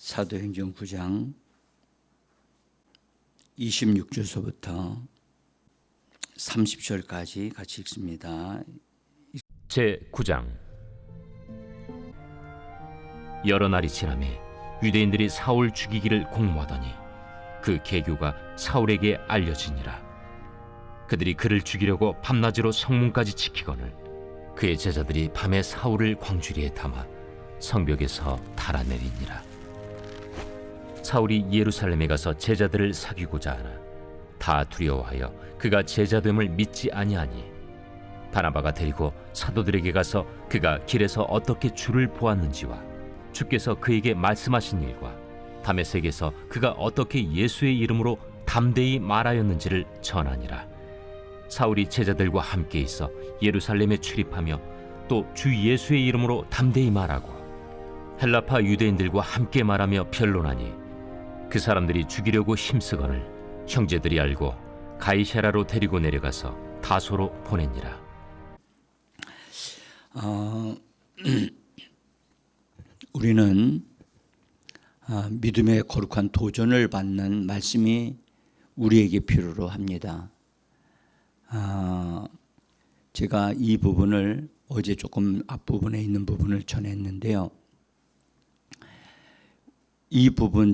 사도행전 9장 26절서부터 30절까지 같이 읽습니다. 제9장. 여러 날이 지나매 유대인들이 사울 죽이기를 공모하더니 그 계교가 사울에게 알려지니라. 그들이 그를 죽이려고 밤낮으로 성문까지 지키거늘 그의 제자들이 밤에 사울을 광주리에 담아 성벽에서 달아내리니라. 사울이 예루살렘에 가서 제자들을 사귀고자 하나 다 두려워하여 그가 제자됨을 믿지 아니하니 바나바가 데리고 사도들에게 가서 그가 길에서 어떻게 주를 보았는지와 주께서 그에게 말씀하신 일과 다메섹에서 그가 어떻게 예수의 이름으로 담대히 말하였는지를 전하니라. 사울이 제자들과 함께 있어 예루살렘에 출입하며 또 주 예수의 이름으로 담대히 말하고 헬라파 유대인들과 함께 말하며 변론하니 그 사람들이 죽이려고 힘쓰거늘 형제들이 알고 가이사랴로 데리고 내려가서 다소로 보내니라. 우리는 믿음의 거룩한 도전을 받는 말씀이 우리에게 필요로 합니다. 제가 이 부분을 어제 조금 앞부분에 있는 부분을 전했는데요. 이 부분을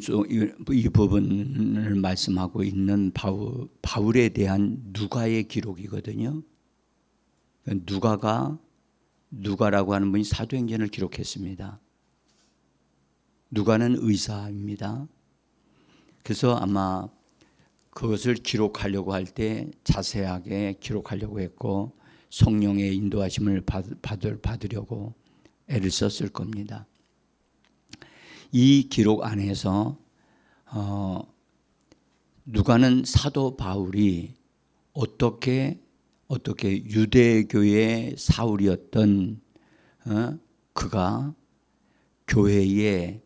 말씀하고 있는 바울에 대한 누가의 기록이거든요. 누가라고 하는 분이 사도행전을 기록했습니다. 누가는 의사입니다. 그래서 아마 그것을 기록하려고 할 때 자세하게 기록하려고 했고 성령의 인도하심을 받으려고 애를 썼을 겁니다. 이 기록 안에서 누가는 사도 바울이 어떻게 유대교의 사울이었던 그가 교회의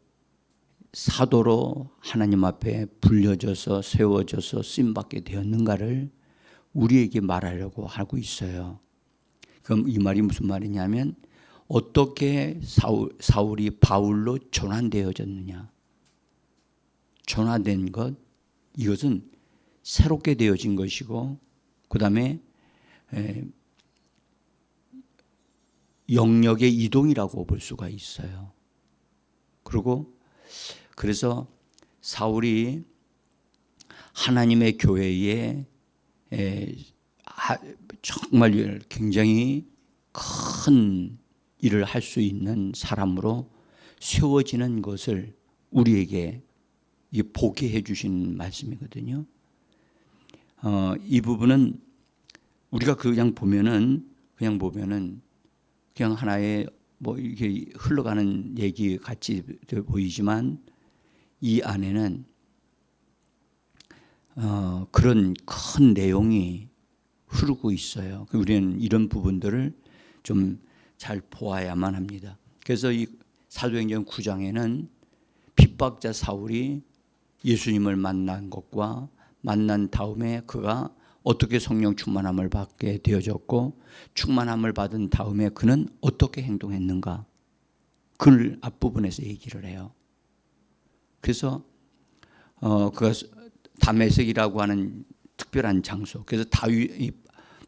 사도로 하나님 앞에 불려져서 세워져서 쓰임받게 되었는가를 우리에게 말하려고 하고 있어요. 그럼 이 말이 무슨 말이냐면 어떻게 사울이 바울로 전환되어졌느냐. 전환된 것, 이것은 새롭게 되어진 것이고 그 다음에 영역의 이동이라고 볼 수가 있어요. 그래서 사울이 하나님의 교회에 정말 굉장히 큰 일을 할 수 있는 사람으로 세워지는 것을 우리에게 보게 해주신 말씀이거든요. 이 부분은 우리가 그냥 보면은 그냥 하나의 이렇게 흘러가는 얘기 같이 보이지만 이 안에는 그런 큰 내용이 흐르고 있어요. 우리는 이런 부분들을 좀 잘 보아야만 합니다. 그래서 이 사도행전 9장에는 핍박자 사울이 예수님을 만난 것과 만난 다음에 그가 어떻게 성령 충만함을 받게 되어졌고 충만함을 받은 다음에 그는 어떻게 행동했는가, 그걸 앞부분에서 얘기를 해요. 그래서 그가 다메섹이라고 하는 특별한 장소, 그래서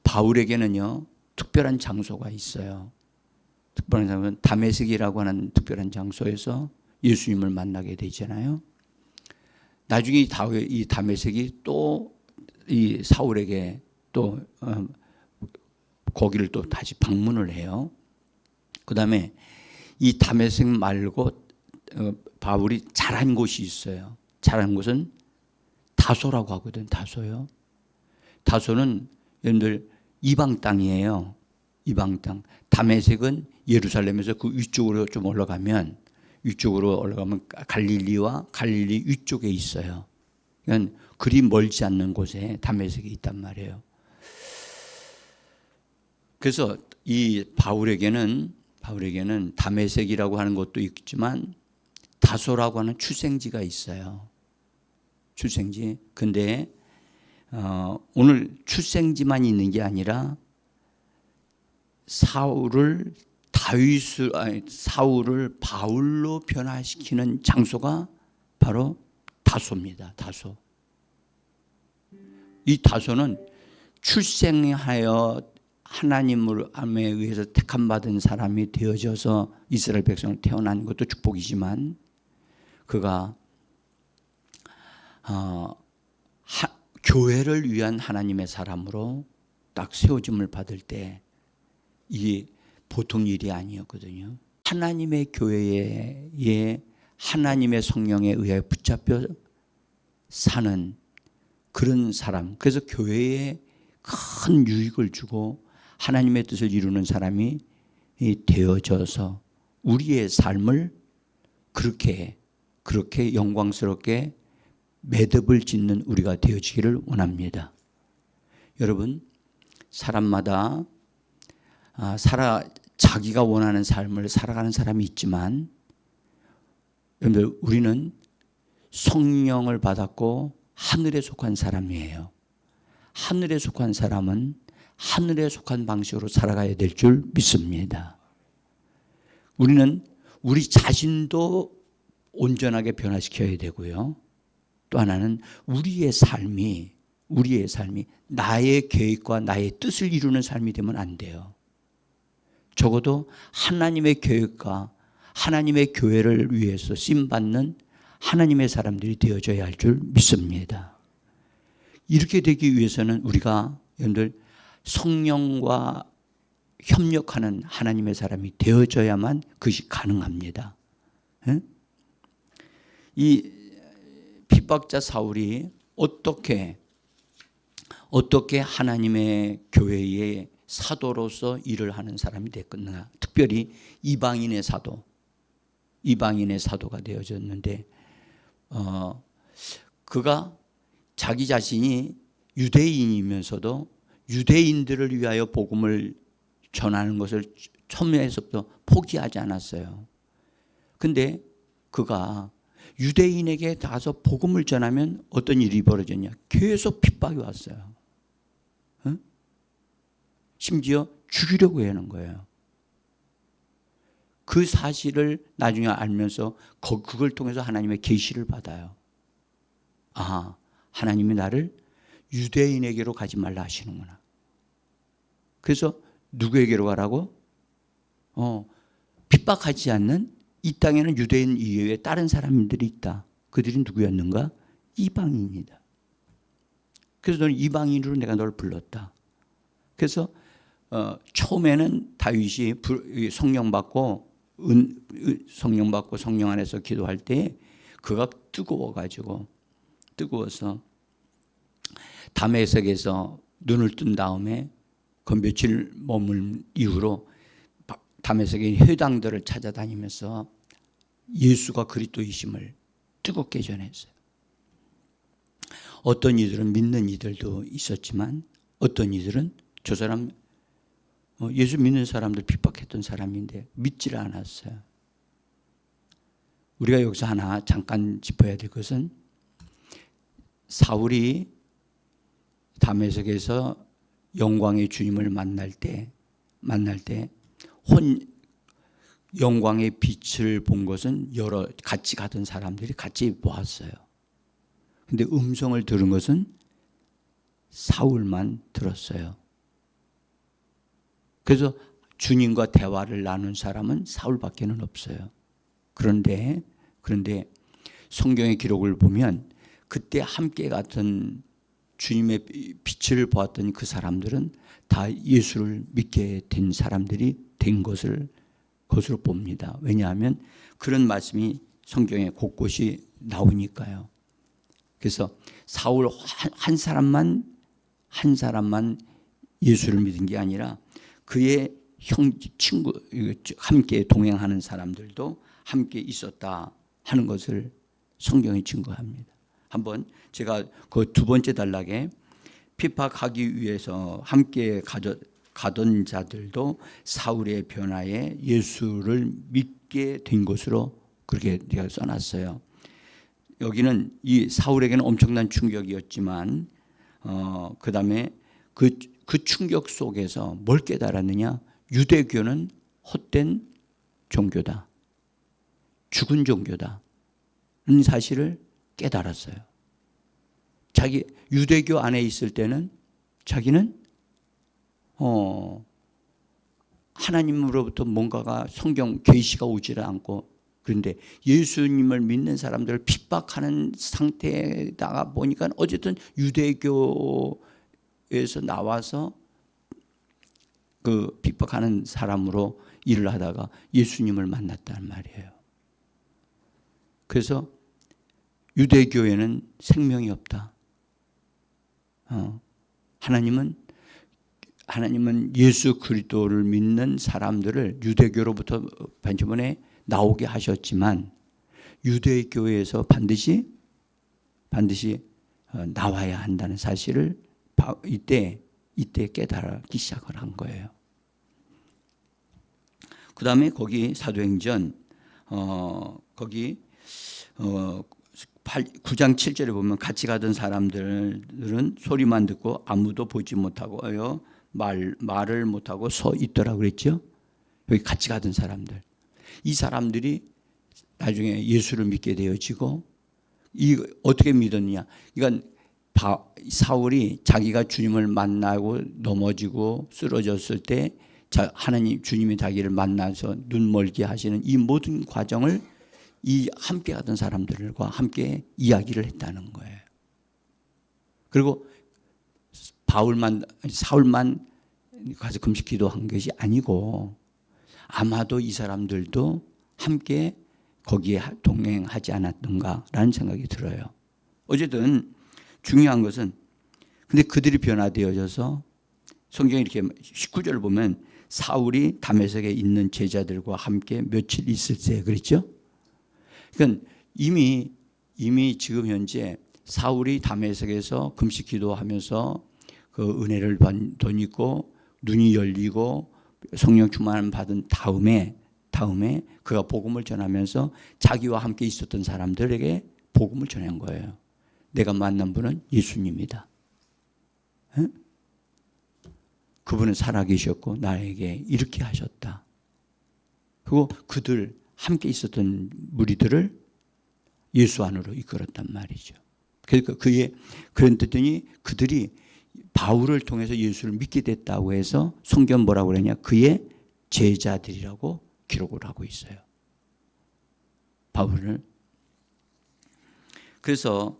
바울에게는요 특별한 장소가 있어요. 특별한 장소는 다메섹이라고 하는 특별한 장소에서 예수님을 만나게 되잖아요. 나중에 이 다메섹이 또 이 사울에게 또 거기를 또 다시 방문을 해요. 그 다음에 이 다메섹 말고 바울이 자란 곳이 있어요. 자란 곳은 다소라고 하거든. 다소요. 다소는 여러분들 이방 땅이에요. 이방 땅. 다메섹은 예루살렘에서 그 위쪽으로 좀 올라가면 갈릴리와 갈릴리 위쪽에 있어요. 그러니까 그리 멀지 않는 곳에 다메섹이 있단 말이에요. 그래서 이 바울에게는 다메섹이라고 하는 것도 있지만 다소라고 하는 출생지가 있어요. 출생지. 근데 오늘 출생지만 있는 게 아니라 사울을 바울로 변화시키는 장소가 바로 다소입니다. 다소. 이 다소는 출생하여 하나님에 의해서 택함받은 사람이 되어져서 이스라엘 백성을 태어난 것도 축복이지만 그가 교회를 위한 하나님의 사람으로 딱 세워짐을 받을 때 이게 보통 일이 아니었거든요. 하나님의 교회에 하나님의 성령에 의해 붙잡혀 사는 그런 사람, 그래서 교회에 큰 유익을 주고 하나님의 뜻을 이루는 사람이 되어져서 우리의 삶을 그렇게 영광스럽게 매듭을 짓는 우리가 되어지기를 원합니다. 여러분, 사람마다 자기가 원하는 삶을 살아가는 사람이 있지만, 여러분들, 우리는 성령을 받았고 하늘에 속한 사람이에요. 하늘에 속한 사람은 하늘에 속한 방식으로 살아가야 될 줄 믿습니다. 우리는 우리 자신도 온전하게 변화시켜야 되고요. 또 하나는 우리의 삶이 나의 계획과 나의 뜻을 이루는 삶이 되면 안 돼요. 적어도 하나님의 계획과 하나님의 교회를 위해서 쓰임받는 하나님의 사람들이 되어져야 할 줄 믿습니다. 이렇게 되기 위해서는 우리가 여러분들 성령과 협력하는 하나님의 사람이 되어져야만 그것이 가능합니다. 이 핍박자 사울이 어떻게 하나님의 교회의 사도로서 일을 하는 사람이 됐겠는가? 특별히 이방인의 사도가 되어졌는데 그가 자기 자신이 유대인이면서도 유대인들을 위하여 복음을 전하는 것을 처음에서부터 포기하지 않았어요. 근데 그가 유대인에게 가서 복음을 전하면 어떤 일이 벌어졌냐? 계속 핍박이 왔어요. 심지어 죽이려고 하는 거예요. 그 사실을 나중에 알면서 그걸 통해서 하나님의 계시를 받아요. 아, 하나님이 나를 유대인에게로 가지 말라 하시는구나. 그래서 누구에게로 가라고? 핍박하지 않는 이 땅에는 유대인 이외에 다른 사람들이 있다. 그들이 누구였는가? 이방인이다. 그래서 너는 이방인으로 내가 너를 불렀다. 그래서 처음에는 다윗이 성령 받고 성령 안에서 기도할 때 그가 뜨거워서 다메섹에서 눈을 뜬 다음에 그 며칠 머물 이후로 다메섹의 회당들을 찾아다니면서 예수가 그리스도이심을 뜨겁게 전했어요. 어떤 이들은 믿는 이들도 있었지만 어떤 이들은 저 사람 예수 믿는 사람들 핍박했던 사람인데 믿지를 않았어요. 우리가 여기서 하나 잠깐 짚어야 될 것은 사울이 다메섹에서 영광의 주님을 만날 때 영광의 빛을 본 것은 여러 같이 가던 사람들이 같이 보았어요. 근데 음성을 들은 것은 사울만 들었어요. 그래서 주님과 대화를 나눈 사람은 사울밖에는 없어요. 그런데 성경의 기록을 보면 그때 함께 갔던 주님의 빛을 보았던 그 사람들은 다 예수를 믿게 된 사람들이 된 것으로 봅니다. 왜냐하면 그런 말씀이 성경에 곳곳이 나오니까요. 그래서 사울 한 사람만 예수를 믿은 게 아니라 그의 친구 함께 동행하는 사람들도 함께 있었다 하는 것을 성경이 증거합니다. 한번 제가 그 두 번째 단락에 핍박하기 위해서 함께 가던 자들도 사울의 변화에 예수를 믿게 된 것으로 그렇게 제가 써놨어요. 여기는 이 사울에게는 엄청난 충격이었지만 그 다음에 그 충격 속에서 뭘 깨달았느냐? 유대교는 헛된 종교다. 죽은 종교다. 사실을 깨달았어요. 자기 유대교 안에 있을 때는 자기는 하나님으로부터 뭔가가 성경 계시가 오지를 않고, 그런데 예수님을 믿는 사람들을 핍박하는 상태에다가 보니까 어쨌든 유대교에서 나와서 그 핍박하는 사람으로 일을 하다가 예수님을 만났단 말이에요. 그래서 유대교에는 생명이 없다. 하나님은 예수 그리스도를 믿는 사람들을 유대교로부터 반면에 나오게 하셨지만 유대교에서 반드시 나와야 한다는 사실을 이때 깨달기 시작을 한 거예요. 그 다음에 거기 사도행전 거기 9장 7절에 보면 같이 가던 사람들은 소리만 듣고 아무도 보지 못하고 말을 못하고 서 있더라 그랬죠. 여기 같이 가던 사람들, 이 사람들이 나중에 예수를 믿게 되어지고, 어떻게 믿었느냐, 이건 사울이 자기가 주님을 만나고 넘어지고 쓰러졌을 때 하나님 주님이 자기를 만나서 눈멀게 하시는 이 모든 과정을 이 함께 가던 사람들과 함께 이야기를 했다는 거예요. 그리고 사울만 가서 금식 기도한 것이 아니고 아마도 이 사람들도 함께 거기에 동행하지 않았던가라는 생각이 들어요. 어쨌든 중요한 것은, 근데 그들이 변화되어져서 성경이 이렇게 19절을 보면 사울이 다메섹에 있는 제자들과 함께 며칠 있을 때 그랬죠. 그러니까 이미 지금 현재 사울이 다메섹에서 금식 기도하면서 그 은혜를 덧입고 눈이 열리고 성령 충만을 받은 다음에 그가 복음을 전하면서 자기와 함께 있었던 사람들에게 복음을 전한 거예요. 내가 만난 분은 예수님이다. 응? 그분은 살아계셨고 나에게 이렇게 하셨다. 그리고 그들 함께 있었던 무리들을 예수 안으로 이끌었단 말이죠. 그러니까 그랬더니 그들이 바울을 통해서 예수를 믿게 됐다고 해서 성경 뭐라고 그러냐, 그의 제자들이라고 기록을 하고 있어요. 바울을. 그래서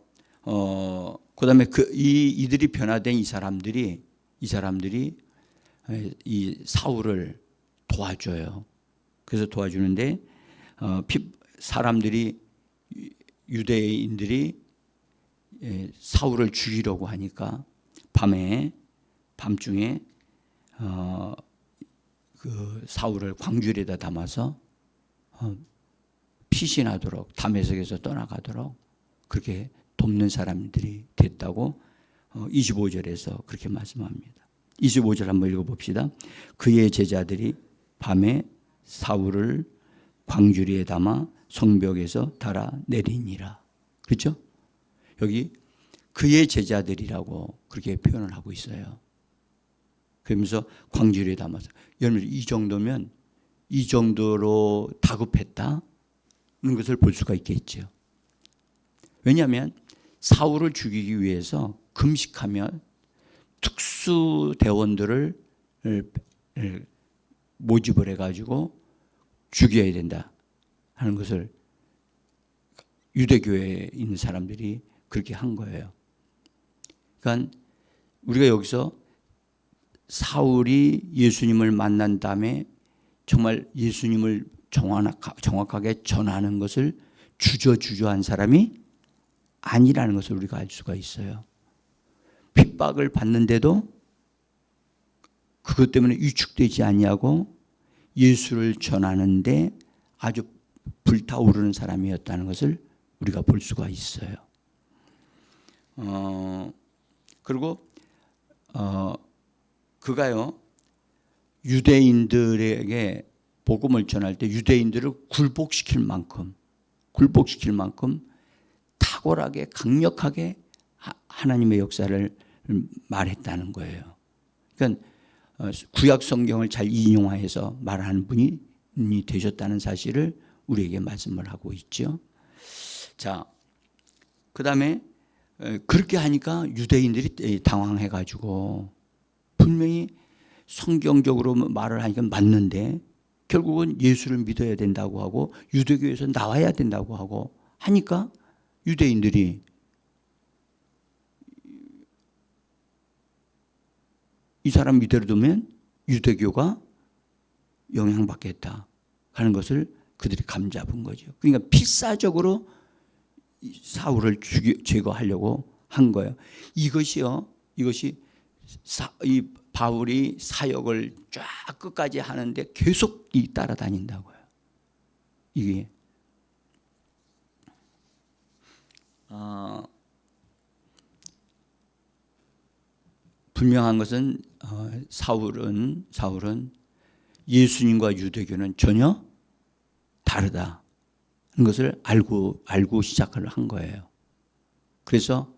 그다음에 이들이 변화된 이 사람들이 이 사울을 도와줘요. 그래서 도와주는데 사람들이 유대인들이 사울을 죽이려고 하니까 밤중에 그 사울을 광주리에다 담아서 피신하도록, 다메섹에서 떠나가도록 그렇게 돕는 사람들이 됐다고 25절에서 그렇게 말씀합니다. 25절 한번 읽어봅시다. 그의 제자들이 밤에 사울을 광주리에 담아 성벽에서 달아 내리니라. 그렇죠? 여기 그의 제자들이라고 그렇게 표현을 하고 있어요. 그러면서 광주리에 담아서. 여러분, 이 정도면 이 정도로 다급했다는 것을 볼 수가 있겠죠. 왜냐하면 사울을 죽이기 위해서 금식하며 특수 대원들을 모집을 해가지고 죽여야 된다 하는 것을 유대교에 있는 사람들이 그렇게 한 거예요. 그러니까 우리가 여기서 사울이 예수님을 만난 다음에 정말 예수님을 정확하게 전하는 것을 주저한 사람이 아니라는 것을 우리가 알 수가 있어요. 핍박을 받는데도 그것 때문에 위축되지 아니하고 예수를 전하는데 아주 불타오르는 사람이었다는 것을 우리가 볼 수가 있어요. 그리고 그가요, 유대인들에게 복음을 전할 때 유대인들을 굴복시킬 만큼 탁월하게 강력하게 하나님의 역사를 말했다는 거예요. 그러니까 구약 성경을 잘 인용해서 말하는 분이 되셨다는 사실을 우리에게 말씀을 하고 있죠. 자, 그다음에 그렇게 하니까 유대인들이 당황해가지고 분명히 성경적으로 말을 하니까 맞는데 결국은 예수를 믿어야 된다고 하고 유대교에서 나와야 된다고 하고 하니까 유대인들이 이 사람 이대로 두면 유대교가 영향받겠다 하는 것을 그들이 감잡은 거죠. 그러니까 필사적으로 사울을 제거하려고 한 거예요. 이것이 이 바울이 사역을 쫙 끝까지 하는데 계속 따라다닌다고요. 이게 분명한 것은 사울은 예수님과 유대교는 전혀 다르다는 것을 알고 시작을 한 거예요. 그래서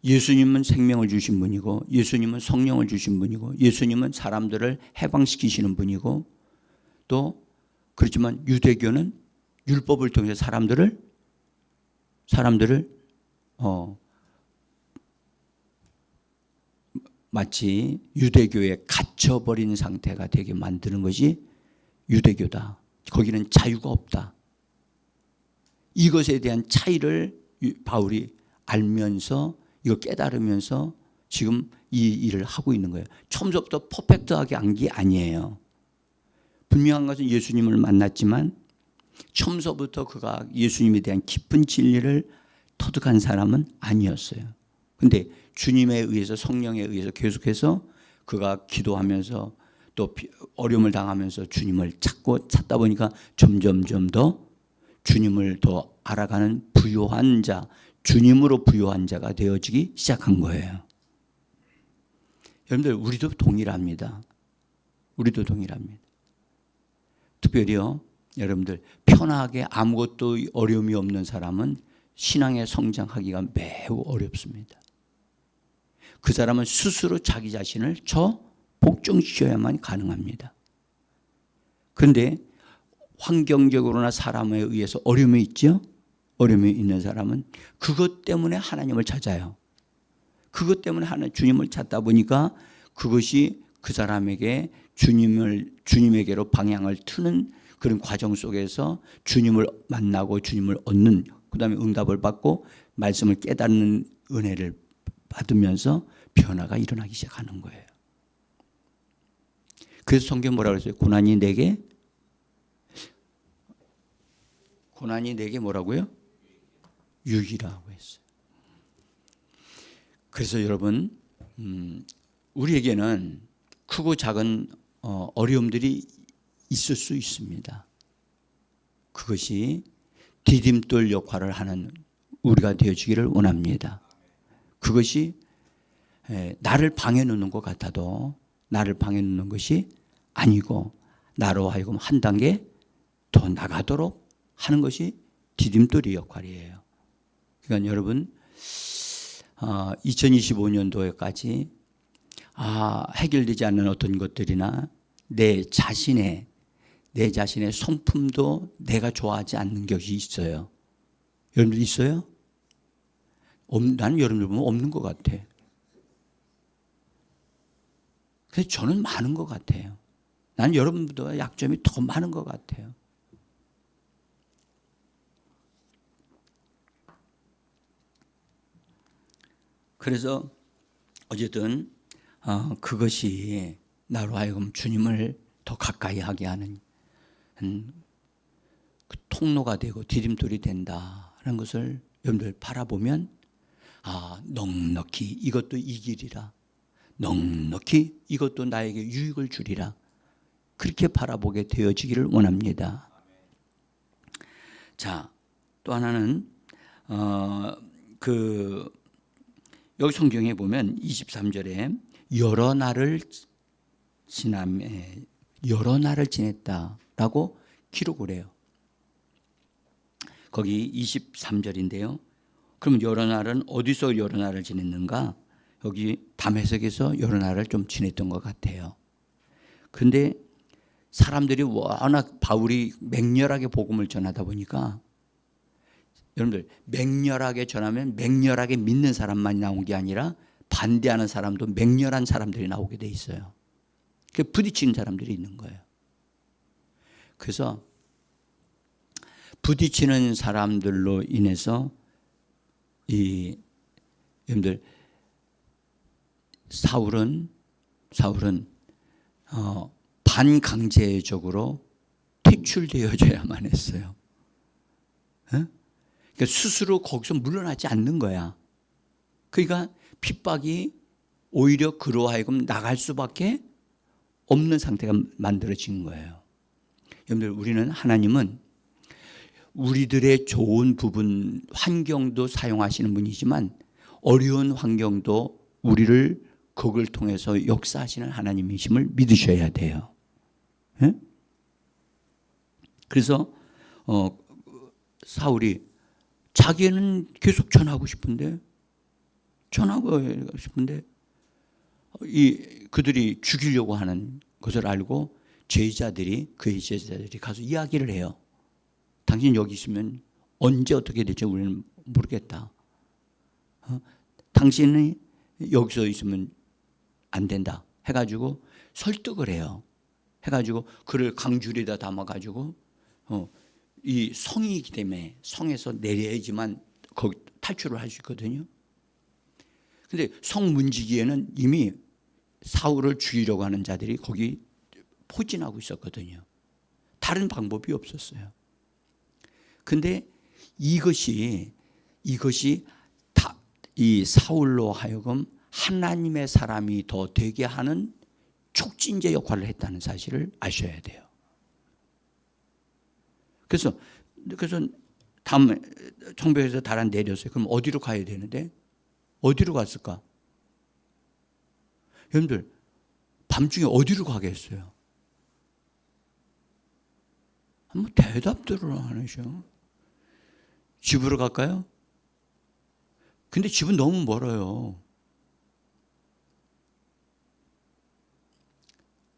예수님은 생명을 주신 분이고 예수님은 성령을 주신 분이고 예수님은 사람들을 해방시키시는 분이고 또 그렇지만 유대교는 율법을 통해서 사람들을 마치 유대교에 갇혀버린 상태가 되게 만드는 것이 유대교다. 거기는 자유가 없다. 이것에 대한 차이를 바울이 알면서 이거 깨달으면서 지금 이 일을 하고 있는 거예요. 처음부터 퍼펙트하게 한 게 아니에요. 분명한 것은 예수님을 만났지만 처음부터 그가 예수님에 대한 깊은 진리를 터득한 사람은 아니었어요. 그런데 주님에 의해서 성령에 의해서 계속해서 그가 기도하면서 또 어려움을 당하면서 주님을 찾다 보니까 점점 더 주님을 더 알아가는 부요한 자, 주님으로 부요한 자가 되어지기 시작한 거예요. 여러분들 우리도 동일합니다. 우리도 동일합니다. 특별히요, 여러분들 편하게 아무것도 어려움이 없는 사람은 신앙에 성장하기가 매우 어렵습니다. 그 사람은 스스로 자기 자신을 복종시켜야만 가능합니다. 그런데 환경적으로나 사람에 의해서 어려움이 있죠? 어려움이 있는 사람은 그것 때문에 하나님을 찾아요. 그것 때문에 주님을 찾다 보니까 그것이 그 사람에게 주님에게로 방향을 트는 그런 과정 속에서 주님을 만나고 주님을 얻는, 그 다음에 응답을 받고 말씀을 깨닫는 은혜를 받으면서 변화가 일어나기 시작하는 거예요. 그래서 성경 뭐라고 했어요? 고난이 내게 뭐라고요? 유익이라고 했어요. 그래서 여러분, 우리에게는 크고 작은 어려움들이 있을 수 있습니다. 그것이 디딤돌 역할을 하는 우리가 되어지기를 원합니다. 그것이 나를 방해 놓는 것 같아도 나를 방해 놓는 것이 아니고 나로 하여금 한 단계 더 나가도록 하는 것이 디딤돌의 역할이에요. 그러니까 여러분 2025년도에까지 해결되지 않는 어떤 것들이나 내 자신의 성품도 내가 좋아하지 않는 것이 있어요. 여러분들 있어요? 나는 여러분들 보면 없는 것 같아. 그래서 저는 많은 것 같아요. 나는 여러분보다 약점이 더 많은 것 같아요. 그래서 어쨌든 그것이 나로 하여금 주님을 더 가까이 하게 하는 그 통로가 되고 디딤돌이 된다는 것을 여러분들 바라보면 넉넉히 이것도 이 길이라, 넉넉히 이것도 나에게 유익을 주리라, 그렇게 바라보게 되어지기를 원합니다. 자, 또 하나는 여기 성경에 보면 23절에 여러 날을 지냈다라고 기록을 해요. 거기 23절인데요. 그럼 여러 날은 어디서 여러 날을 지냈는가? 여기 다메섹에서 여러 날을 좀 지냈던 것 같아요. 그런데 사람들이 워낙 바울이 맹렬하게 복음을 전하다 보니까 여러분들 맹렬하게 전하면 맹렬하게 믿는 사람만이 나온 게 아니라 반대하는 사람도 맹렬한 사람들이 나오게 돼 있어요. 그 부딪히는 사람들이 있는 거예요. 그래서 부딪히는 사람들로 인해서 여러분들 사울은 반강제적으로 퇴출되어져야만 했어요. 그러니까 스스로 거기서 물러나지 않는 거야. 그러니까 핍박이 오히려 그로 하여금 나갈 수밖에 없는 상태가 만들어진 거예요. 여러분들 우리는 하나님은 우리들의 좋은 부분 환경도 사용하시는 분이지만 어려운 환경도 우리를 그걸 통해서 역사하시는 하나님이심을 믿으셔야 돼요. 그래서 사울이 자기는 계속 전하고 싶은데 그들이 죽이려고 하는 것을 알고 그의 제자들이 가서 이야기를 해요. 당신 여기 있으면 언제 어떻게 될지 우리는 모르겠다. 당신이 여기서 있으면 안 된다 해가지고 설득을 해요. 해가지고 그를 강줄에다 담아가지고 이 성이기 때문에 성에서 내려야지만 거기 탈출을 할 수 있거든요. 근데 성 문지기에는 이미 사울을 죽이려고 하는 자들이 거기 포진하고 있었거든요. 다른 방법이 없었어요. 근데 이것이 이 사울로 하여금 하나님의 사람이 더 되게 하는 촉진제 역할을 했다는 사실을 아셔야 돼요. 그래서 다음 성벽에서 달아 내렸어요. 그럼 어디로 가야 되는데 어디로 갔을까? 여러분들 밤중에 어디로 가겠어요? 뭐 대답들을 안 하셔. 집으로 갈까요? 근데 집은 너무 멀어요.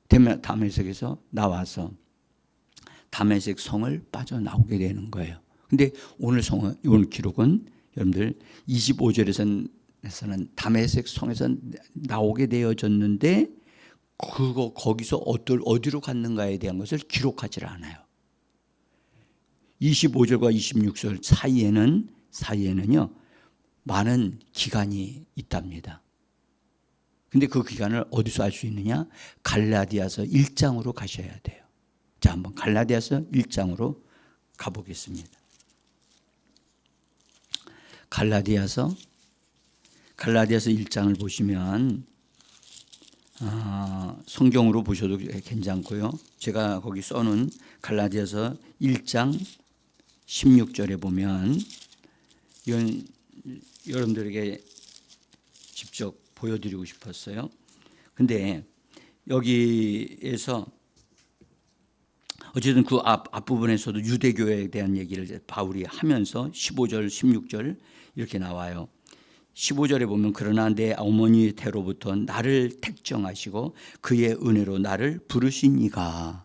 다메섹에서 나와서 다메섹 성을 빠져나오게 되는 거예요. 근데 오늘 기록은 여러분들 25절에서는 다메섹 성에서 나오게 되어졌는데 거기서 어디로 갔는가에 대한 것을 기록하지 않아요. 25절과 26절 사이에는요 많은 기간이 있답니다. 근데 그 기간을 어디서 알 수 있느냐? 갈라디아서 1장으로 가셔야 돼요. 자, 한번 갈라디아서 1장으로 가보겠습니다. 갈라디아서 1장을 보시면 성경으로 보셔도 괜찮고요. 제가 거기 써놓은 갈라디아서 1장 16절에 보면 이건 여러분들에게 직접 보여드리고 싶었어요. 근데 여기에서 어쨌든 그 앞부분에서도 유대교에 대한 얘기를 바울이 하면서 15절, 16절 이렇게 나와요. 15절에 보면 그러나 내 어머니 태로부터 나를 택정하시고 그의 은혜로 나를 부르신 이가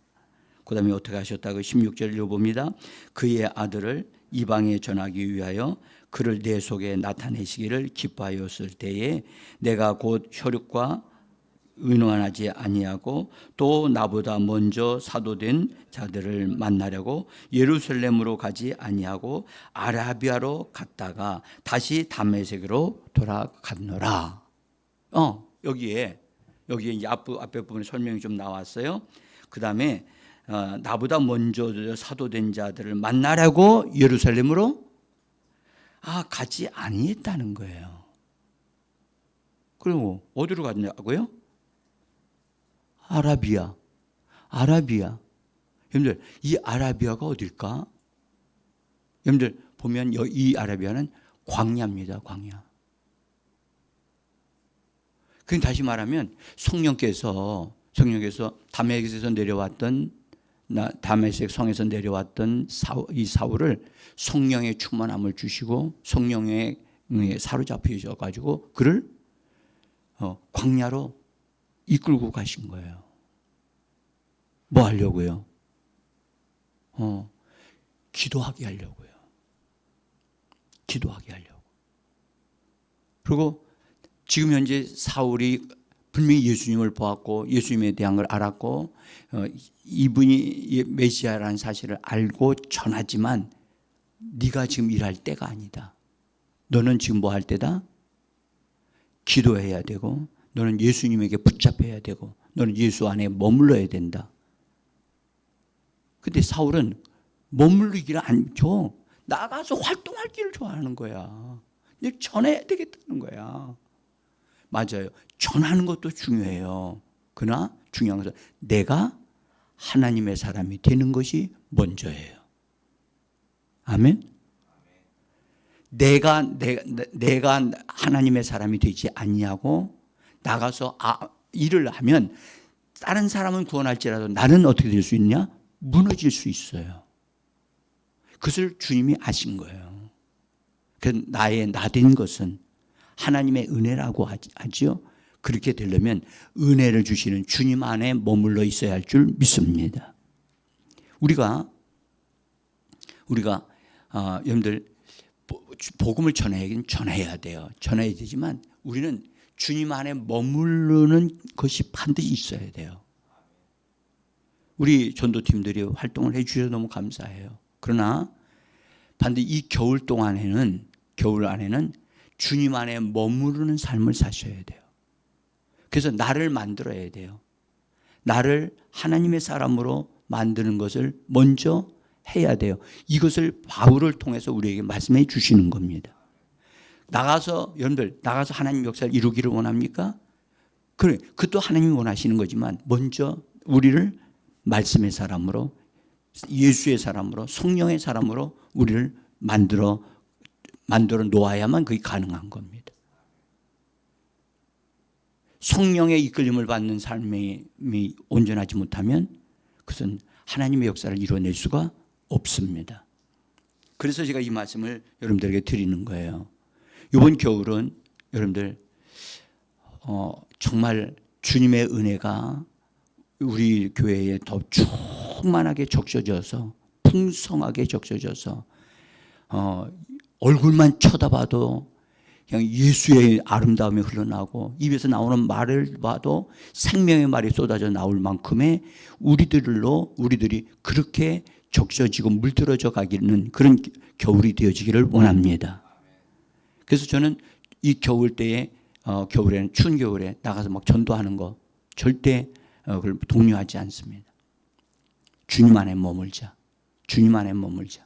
그 다음에 어떻게 하셨다고 16절 읽어봅니다. 그의 아들을 이방에 전하기 위하여 그를 내 속에 나타내시기를 기뻐하였을 때에 내가 곧 혈육과 의논하지 아니하고 또 나보다 먼저 사도된 자들을 만나려고 예루살렘으로 가지 아니하고 아라비아로 갔다가 다시 다메섹으로 돌아갔노라. 여기에 이제 앞에 부분에 설명이 좀 나왔어요. 그 다음에 나보다 먼저 사도된 자들을 만나려고 예루살렘으로 가지 아니했다는 거예요. 그리고 어디로 갔냐고요? 아라비아. 여러분들 이 아라비아가 어딜까? 여러분들 보면 이 아라비아는 광야입니다. 광야. 그 다시 말하면 성령께서 다메섹에서 내려왔던 다메섹 성에서 내려왔던 이 사울을 성령의 충만함을 주시고 성령에 사로잡히셔 가지고 그를 광야로 이끌고 가신 거예요. 뭐 하려고요? 기도하게 하려고요. 기도하게 하려고. 그리고 지금 현재 사울이 분명히 예수님을 보았고 예수님에 대한 걸 알았고 이분이 메시아라는 사실을 알고 전하지만 네가 지금 일할 때가 아니다. 너는 지금 뭐 할 때다? 기도해야 되고 너는 예수님에게 붙잡혀야 되고 너는 예수 안에 머물러야 된다. 근데 사울은 머물르기를 안 줘. 나가서 활동하기를 좋아하는 거야. 늘 전해야 되겠다는 거야. 맞아요. 전하는 것도 중요해요. 그러나 중요한 것은 내가 하나님의 사람이 되는 것이 먼저예요. 아멘. 내가 하나님의 사람이 되지 아니하고 나가서 일을 하면 다른 사람은 구원할지라도 나는 어떻게 될 수 있냐? 무너질 수 있어요. 그것을 주님이 아신 거예요. 그 나된 것은 하나님의 은혜라고 하지요. 그렇게 되려면 은혜를 주시는 주님 안에 머물러 있어야 할 줄 믿습니다. 우리가 여러분들 복음을 전해야 돼요. 전해야 되지만 우리는 주님 안에 머무르는 것이 반드시 있어야 돼요. 우리 전도팀들이 활동을 해 주셔서 너무 감사해요. 그러나 반드시 이 겨울 안에는 주님 안에 머무르는 삶을 사셔야 돼요. 그래서 나를 만들어야 돼요. 나를 하나님의 사람으로 만드는 것을 먼저 해야 돼요. 이것을 바울을 통해서 우리에게 말씀해 주시는 겁니다. 여러분들 나가서 하나님 역사를 이루기를 원합니까? 그래, 그것도 하나님이 원하시는 거지만 먼저 우리를 말씀의 사람으로 예수의 사람으로 성령의 사람으로 우리를 만들어 놓아야만 그게 가능한 겁니다. 성령의 이끌림을 받는 삶이 온전하지 못하면 그것은 하나님의 역사를 이루어낼 수가 없습니다. 그래서 제가 이 말씀을 여러분들에게 드리는 거예요. 이번 겨울은 여러분들 정말 주님의 은혜가 우리 교회에 더 충만하게 적셔져서 풍성하게 적셔져서 얼굴만 쳐다봐도 그냥 예수의 아름다움이 흘러나오고 입에서 나오는 말을 봐도 생명의 말이 쏟아져 나올 만큼의 우리들이 그렇게 적셔지고 물들어져 가기는 그런 겨울이 되어지기를 원합니다. 그래서 저는 이 겨울에는 추운 겨울에 나가서 막 전도하는 거 절대 그걸 독려하지 않습니다. 주님 안에 머물자. 주님 안에 머물자.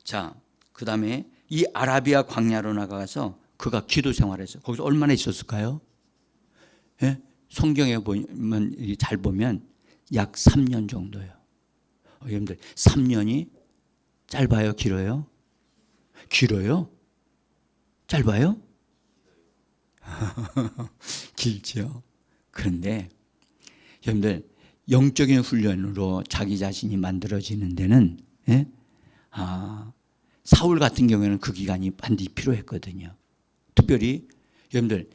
자, 그 다음에 이 아라비아 광야로 나가서 그가 기도 생활했어요. 거기서 얼마나 있었을까요? 예? 성경에 보면 잘 보면 약 3년 정도예요. 여러분들 3년이 짧아요, 길어요? 길어요? 짧아요? 길죠. 그런데 여러분들 영적인 훈련으로 자기 자신이 만들어지는 데는 사울 같은 경우에는 그 기간이 반드시 필요했거든요. 특별히 여러분들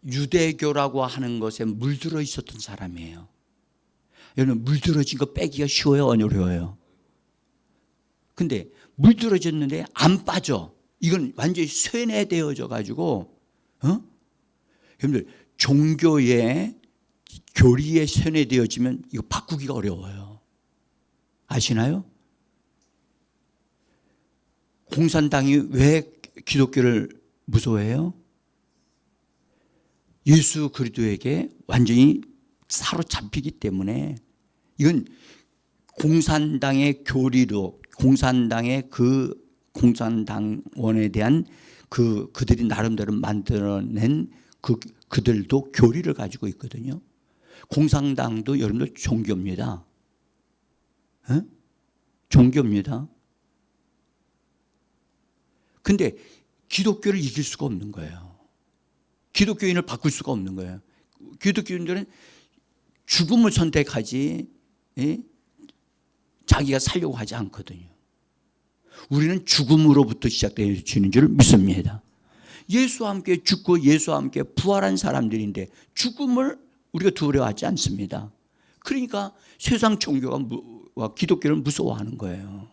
유대교라고 하는 것에 물들어 있었던 사람이에요. 여러분 물들어진 거 빼기가 쉬워요, 어려워요? 근데 물들어졌는데 안 빠져. 이건 완전히 쇠뇌되어져 가지고 여러분들 종교의 교리에 쇠뇌되어지면 이거 바꾸기가 어려워요. 아시나요? 공산당이 왜 기독교를 무서워해요? 예수 그리스도에게 완전히 사로잡히기 때문에 이건 공산당의 교리로 공산당의 공산당원에 대한 그들이 나름대로 만들어낸 그들도 교리를 가지고 있거든요. 공산당도 여러분들 종교입니다. 종교입니다. 근데 기독교를 이길 수가 없는 거예요. 기독교인을 바꿀 수가 없는 거예요. 기독교인들은 죽음을 선택하지 자기가 살려고 하지 않거든요. 우리는 죽음으로부터 시작되어지는 줄 믿습니다. 예수와 함께 죽고 예수와 함께 부활한 사람들인데 죽음을 우리가 두려워하지 않습니다. 그러니까 세상 종교와 기독교를 무서워하는 거예요.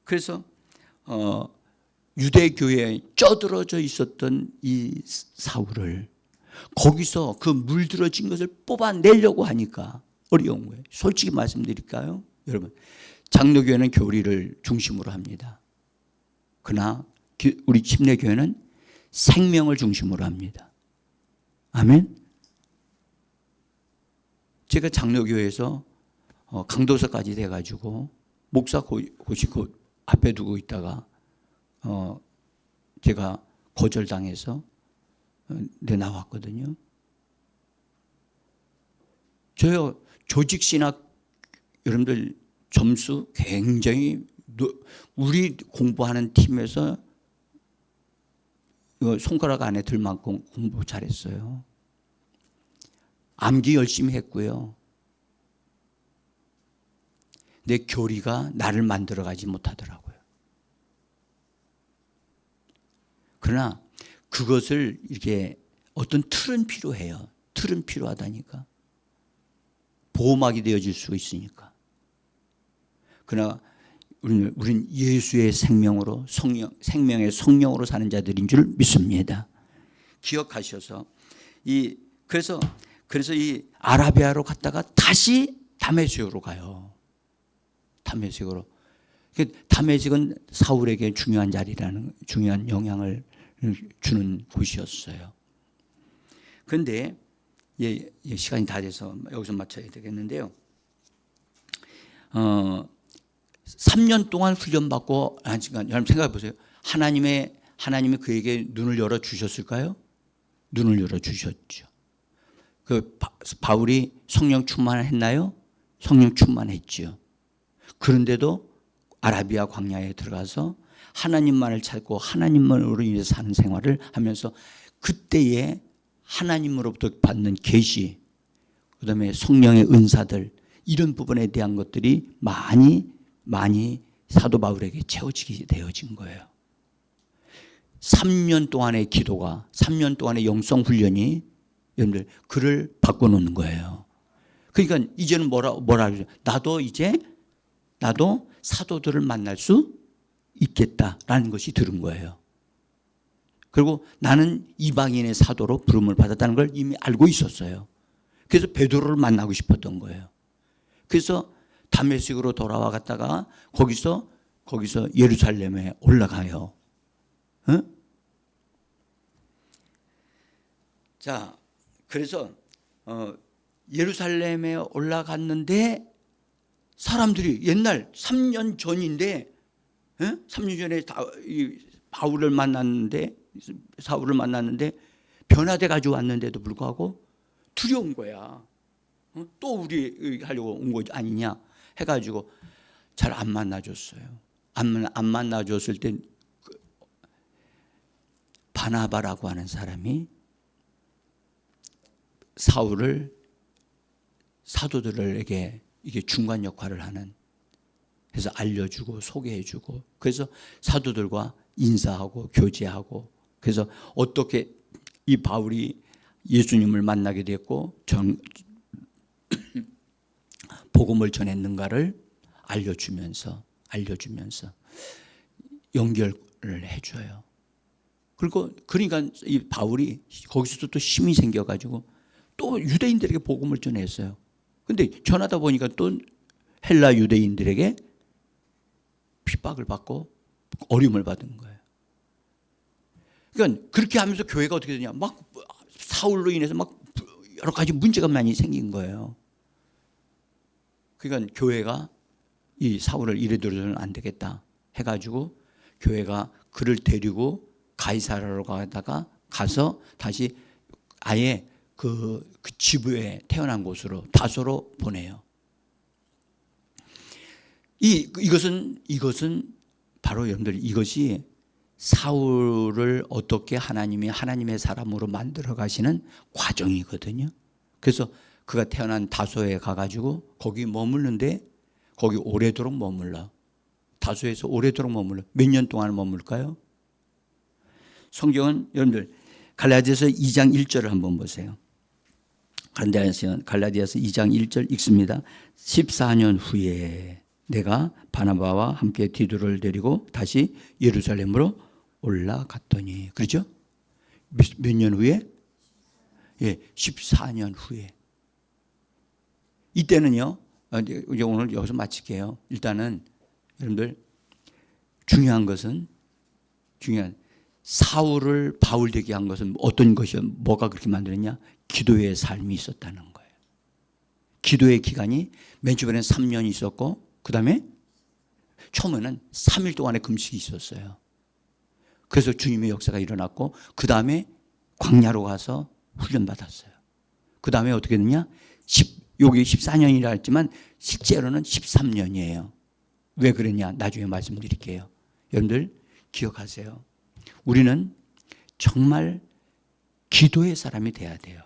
그래서 유대 교회에 쩌들어져 있었던 이 사울을 거기서 그 물들어진 것을 뽑아내려고 하니까 어려운 거예요. 솔직히 말씀드릴까요? 여러분, 장로교회는 교리를 중심으로 합니다. 그러나 우리 침례교회는 생명을 중심으로 합니다. 아멘. 제가 장로교회에서 강도서까지 돼가지고 목사 고시고 앞에 두고 있다가 제가 거절당해서 나왔거든요. 저요 조직신학 여러분들 점수 굉장히 우리 공부하는 팀에서 손가락 안에 들 만큼 공부 잘했어요. 암기 열심히 했고요. 내 교리가 나를 만들어가지 못하더라고요. 그러나 그것을 이렇게 어떤 틀은 필요해요. 틀은 필요하다니까. 보호막이 되어질 수 있으니까. 그러나 우리는 예수의 생명으로 생명의 성령으로 사는 자들인 줄 믿습니다. 기억하셔서 그래서 이 아라비아로 갔다가 다시 다메섹으로 가요. 다메섹으로. 다메섹은 사울에게 중요한 자리라는 중요한 영향을 주는 곳이었어요. 그런데 시간이 다 돼서 여기서 마쳐야 되겠는데요. 3년 동안 훈련받고 여러분 생각해 보세요. 하나님이 그에게 눈을 열어 주셨을까요? 눈을 열어 주셨죠. 그 바울이 성령 충만했나요? 성령 충만했죠. 그런데도 아라비아 광야에 들어가서 하나님만을 찾고 하나님만으로 인해서 사는 생활을 하면서 그때에 하나님으로부터 받는 계시, 그다음에 성령의 은사들 이런 부분에 대한 것들이 많이 사도 바울에게 채워지게 되어진 거예요. 3년 동안의 기도가 3년 동안의 영성 훈련이 여러분들 그를 바꿔놓는 거예요. 그러니까 이제는 뭐라 그러죠? 나도 사도들을 만날 수 있겠다라는 것이 들은 거예요. 그리고 나는 이방인의 사도로 부름을 받았다는 걸 이미 알고 있었어요. 그래서 베드로를 만나고 싶었던 거예요. 그래서 다메섹으로 돌아와 갔다가 거기서 예루살렘에 올라가요. 응? 자, 그래서 예루살렘에 올라갔는데 사람들이 옛날 3년 전인데 3년 전에 사울을 만났는데 변화돼 가지고 왔는데도 불구하고 두려운 거야. 또 우리 하려고 온 거 아니냐 해가지고 잘 안 만나줬어요. 안 만나줬을 때 바나바라고 하는 사람이 사울을 사도들에게 이게 중간 역할을 하는, 그래서 알려주고 소개해주고, 그래서 사도들과 인사하고 교제하고, 그래서 어떻게 이 바울이 예수님을 만나게 됐고 복음을 전했는가를 알려주면서 연결을 해줘요. 그러니까 이 바울이 거기서도 또 힘이 생겨가지고 또 유대인들에게 복음을 전했어요. 근데 전하다 보니까 또 헬라 유대인들에게 핍박을 받고 어려움을 받은 거예요. 그러니까 그렇게 하면서 교회가 어떻게 되냐, 막 사울로 인해서 막 여러 가지 문제가 많이 생긴 거예요. 그러니까 교회가 이 사울을 이래둬서는 안 되겠다 해가지고 교회가 그를 데리고 가이사라로 가서 다시 아예 그 지부에 태어난 곳으로 다소로 보내요. 이것은 바로 여러분들 이것이 사울을 어떻게 하나님의 사람으로 만들어 가시는 과정이거든요. 그래서 그가 태어난 다소에 가가지고 거기 머물는데 거기 오래도록 머물러. 다소에서 오래도록 머물러. 몇 년 동안 머물까요? 성경은 여러분들 갈라디아서 2장 1절을 한번 보세요. 갈라디아서 2장 1절 읽습니다. 14년 후에 내가 바나바와 함께 디도를 데리고 다시 예루살렘으로 올라갔더니, 그렇죠? 몇 년 후에? 예, 14년 후에. 이때는요, 이제 오늘 여기서 마칠게요. 일단은 여러분들 중요한 사울을 바울 되게 한 것은 어떤 것이요? 뭐가 그렇게 만들었냐? 기도의 삶이 있었다는 거예요. 기도의 기간이 맨 처음에는 3년이 있었고, 그 다음에 처음에는 3일 동안의 금식이 있었어요. 그래서 주님의 역사가 일어났고, 그 다음에 광야로 가서 훈련받았어요. 그 다음에 어떻게 됐냐? 여기 14년이라 했지만 실제로는 13년이에요. 왜 그랬냐? 나중에 말씀드릴게요. 여러분들 기억하세요. 우리는 정말 기도의 사람이 돼야 돼요.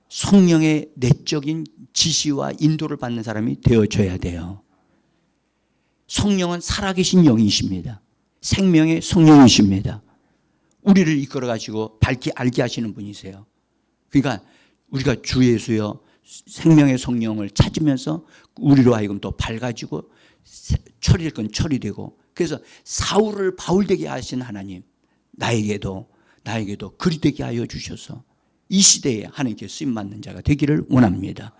성령의 내적인 지시와 인도를 받는 사람이 되어져야 돼요. 성령은 살아계신 영이십니다. 생명의 성령이십니다. 우리를 이끌어 가지고 밝게 알게 하시는 분이세요. 그러니까 우리가 주 예수여 생명의 성령을 찾으면서 우리로 하여금 또 밝아지고 처리될 건 처리되고, 그래서 사울을 바울 되게 하신 하나님, 나에게도 그리 되게 하여 주셔서 이 시대에 하나님께 쓰임 받는 자가 되기를 원합니다.